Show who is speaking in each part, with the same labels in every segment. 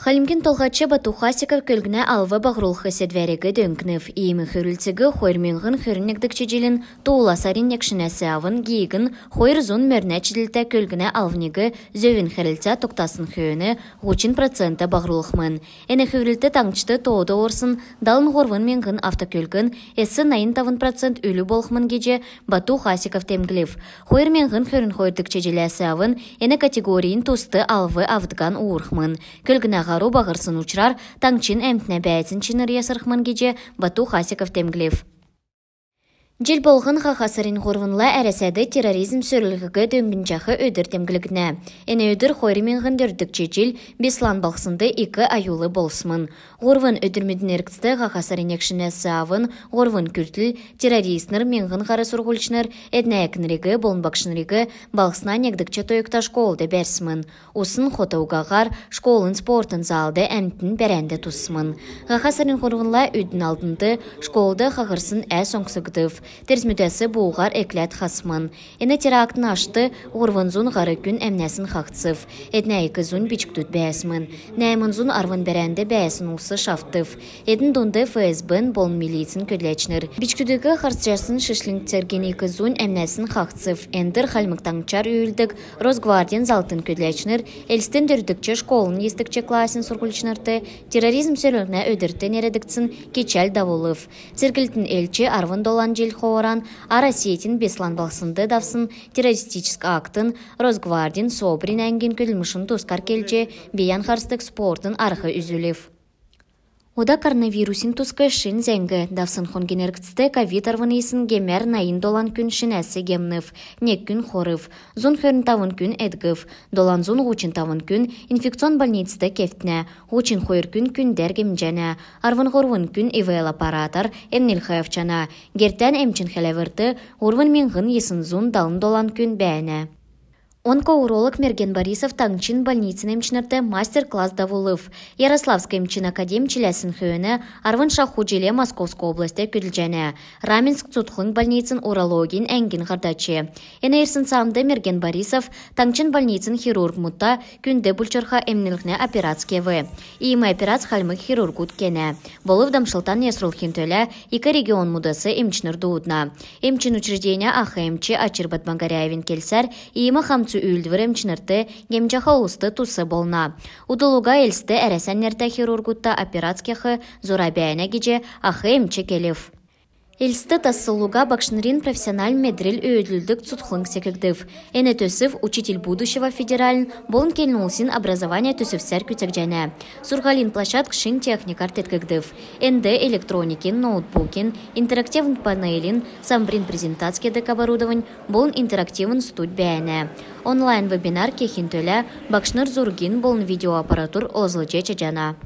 Speaker 1: Халимкин толғачы бату хасикар көлгіне алвы бағрулқы седверегі дөңкінів. Иемі хүрілтігі хойрменғын хүріннікдік чеделін туыласарин екшінәсі авын гейгін хойр зун мөрнә чеделті көлгіне алвнегі зөвін хәрілті тоқтасын хүйіні 30% бағрулықмын. Әні хүрілті таңчыты тоуды орсын далын ғорвын менғын автокөлгін әсі 90% үлі болқмын геже бату хасиков темгілів. Хойрменғын хүрін хойрдік чеделәсі авын әні категорийін тусты алвы авдыган уырқмын. Көлгіне ғару бағырсын ұчырар, таңчын әмтіне бәйцін чыныр есірқмын геже бату хасиков темгілев. Жел болғын қақасырын ғорвынла әресәді терроризм сөрілігі дөңгінчақы өдір темгілігіне. Әне өдір қойрымен ғындырдік жел беслан балқсынды 2 аюлы болсымын. Ғорвын өдірмедін әркісті қақасырын екшінәсі авын, ғорвын күртіл, террористнер менғын қары сұрғылшыныр, әдіне әкінірегі, болынбақшынырегі балқсына негдікче тойықта школды бәрсімін. Осын хотауғағар, школын спортын залды әмтін бәрәнді тұсымын. Қақасырын ғорвынла өдін алдынды, школды қағырсын соңсығдыв. Терсмүтәсі бұғар әкләт қасмын. Әні терактын ашты ғорвынзун ғары күн әмнәсін қақцыв. Әдіне екі зун бичктүт бәсмін. Нәймінзун арвын бәрәнді бәсін ұлсы шафтыв. Әдін донды ФСБ-н болын милицин көдләчнір. Бичктүдігі қарсчасын шышліңтерген екі зун әмнәсін қақцыв. Әндір қалмықтаңчар үйілдік Росгвардиен залтын көдләчнір. Әлістен дөрдікче школын естікче класын сұрғылчнырды. Терроризм сөрілгіне өдірті нередікцін кечәл давылыв. Циркілтін әлчі арвын долан жел Хоран, Арасетин беслан балсынды давсын террористический актын Росгвардин собрин әңген көлмішін тускар келже бейян харстық спортын арқы үзілев. Ода коронавирусин тускы шын зәңгі давсын хонген әркітсті ковид арвынайсын гемер найын долан күн шын әсі гемнів, нек күн хорыв, зун хөрін тавын күн әдгів, долан зун ғучин тавын күн инфекцион больницты кефтіне, ғучин хойыр күн күндер гемжәне, арвын ғорвын күн ИВЛ аппаратар әмнел хайфчана, гертен әмчин хәләвірді, ғорвын менғын есын зун далын долан күн бәйіне. Онкоуролог Мерген Борисов таңчин больницын емчінірді мастер-класс давулыв. Ярославская емчин академ чиләсін хүйіні арвын шахуджеле Московской областы күділжәне. Раменск цутхлың больницын урологин әңген ғардачы. Әні ерсін самды Мерген Борисов таңчин больницын хирург мұтта күнді бүлчырға әмнілікне операцкеві. Иімі операц халмық хирургут кені. Болыв дамшылтан есрулхин төлі 2 регион мұдасы емчінір дуудна. Емчин учреждения ахы емчі Ачирбат Бангаряевин келсер, иімі хамцу үлдвір емчінірті гемчаха ұлысты тусы болна. Удылуға елсті әрәсәннерді хирургутта операцкехы зурабәйіне геже ахы емчі келев. Элсті тассылуға бақшынырин профессиональ медрел өйділдік цутхлың секілдів. Әні төсів учитель будущего федералін болын келінулсин образование төсівсер күтек және. Сурғалин площадк шын техникар теткігдів. Әнді электроникин, ноутбукин, интерактивн панелин, самбрин презентацкедік оборудовань болын интерактивн студ бәйіне. Онлайн-вебинар кехин төлі бақшыныр зургин болын видеоаппаратур озылче чәжана.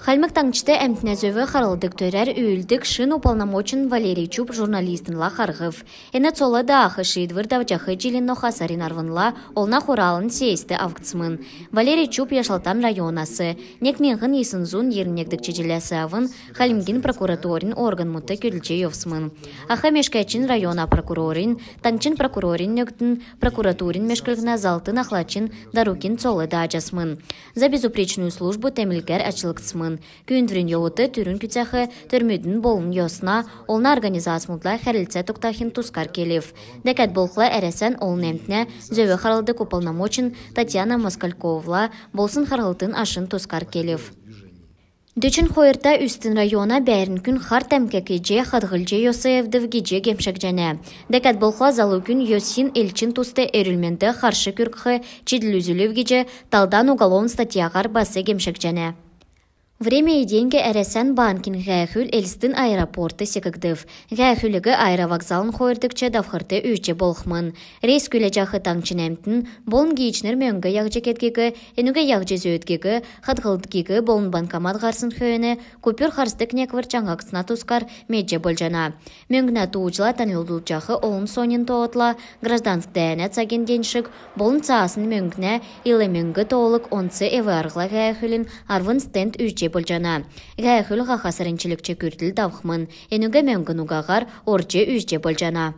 Speaker 1: Халмык таңчыты әмтінәзөві қарылдық төрәр үйілдік шын уполномочен Валерий Чуб журналистынла қарғыв. Әні цолы да ақы шейдвір давчақы жилін нохасарин арвынла олна хуралын сейсті авгцмын. Валерий Чуб яшалтан районасы. Некменғын есінзун еріннекдік чеделясы авын Халимгин прокураторин орган мұты көлче евсмын. Ақы мешкәчин района прокурорин, таңчын прокурорин нөктін прокуратурин мешкілгіна залтын ақлачин дарукин цолы да ажасмын. За безупречную службу тәмілгер әчіліктсмын. Күндврин йоуты түрін күтсәхі түрмүйдің болын йосына, олна организацмудла хәрілце тұқтахин тускар келев. Дәкәт болқла әрәсән олын әмтіне зөві қарылды уполномочен Татьяна Москальковла болсын қарылтын ашын тускар келев. Дөчін қойырта үстін района бәрін күн қар тәмкәкеже қадғылже йосаевдів геже кемшік және. Дәкәт болқла залу күн йосин елчин тусты әрілменді қаршы күркхы чеділ үзілів геже талдан уголовн статьяғар басы кемшік және. Время и деньги әресен банкин ғәхүл Элстин аэропорты секігдів. Ғәхүлігі аэровокзалын қойырдықча давхырты үйче болхмын. Рейс күлі жақы таңчынамтын, болын гейчнер мөңгі яғжекеткегі, енуге яғжезі өткегі, қадғылдгегі болын банкомат ғарсын хöyіні, көпір қарстық неквір жаңғақсына тұскар медже болжана. Мөңгіна туучыла танылдыл жақы олын сонын тоғытла, гражданск дәйәнәт саген деншік, болын цаасын мөңгіне илі мөңгі тоғылық онсы еві арғла ғәхүлін арвын стенд үйче болжана. Ғәхүл ғақасырынчылықчы күртіл давхмын, енуге мөңгін уғағар орче үйче болжана.